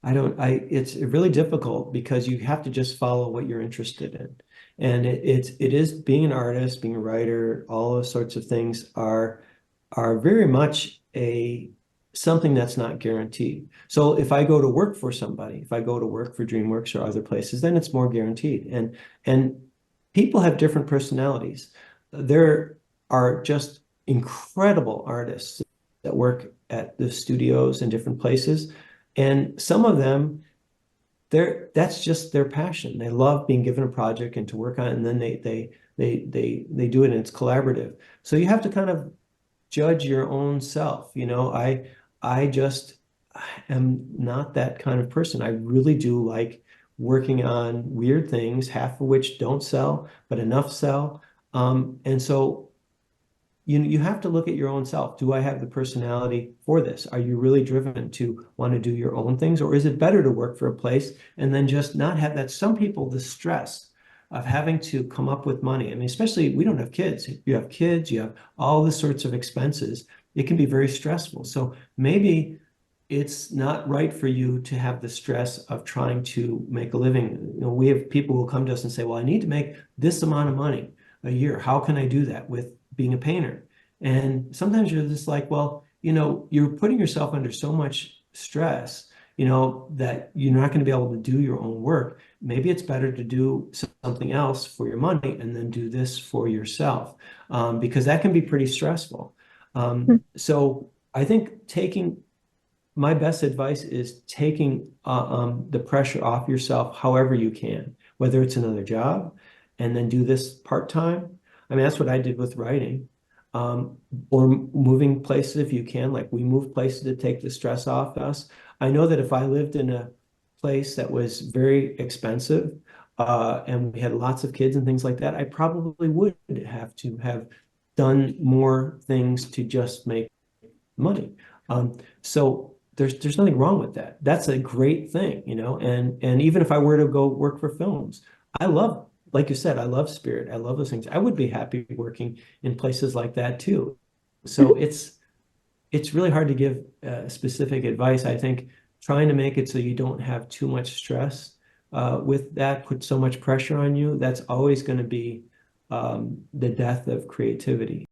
it's really difficult because you have to just follow what you're interested in. And it is being an artist, being a writer, all those sorts of things are very much something that's not guaranteed. So if I go to work for somebody, if I go to work for DreamWorks or other places, then it's more guaranteed. And people have different personalities. There are just incredible artists that work at the studios in different places. And some of them, that's just their passion. They love being given a project and to work on it, and then they do it and it's collaborative. So you have to kind of judge your own self. I just am not that kind of person. I really do like working on weird things, half of which don't sell, but enough sell. And so you have to look at your own self. Do I have the personality for this? Are you really driven to want to do your own things, or is it better to work for a place and then just not have that? Some people, the stress of having to come up with money. I mean, especially we don't have kids. You have kids, you have all the sorts of expenses. It can be very stressful. So maybe it's not right for you to have the stress of trying to make a living. We have people who come to us and say, well, I need to make this amount of money a year. How can I do that with being a painter? And sometimes you're just like, well, you're putting yourself under so much stress, that you're not going to be able to do your own work. Maybe it's better to do something else for your money and then do this for yourself, because that can be pretty stressful. So I think my best advice is taking the pressure off yourself however you can, whether it's another job and then do this part-time. I mean, that's what I did with writing, or moving places if you can. Like we moved places to take the stress off us. I know that if I lived in a place that was very expensive, and we had lots of kids and things like that, I probably would have to have done more things to just make money. So there's nothing wrong with that. That's a great thing, and even if I were to go work for films, I love, like you said, I love Spirit. I love those things. I would be happy working in places like that too. So it's really hard to give specific advice. I think trying to make it so you don't have too much stress with that, put so much pressure on you, that's always going to be the death of creativity.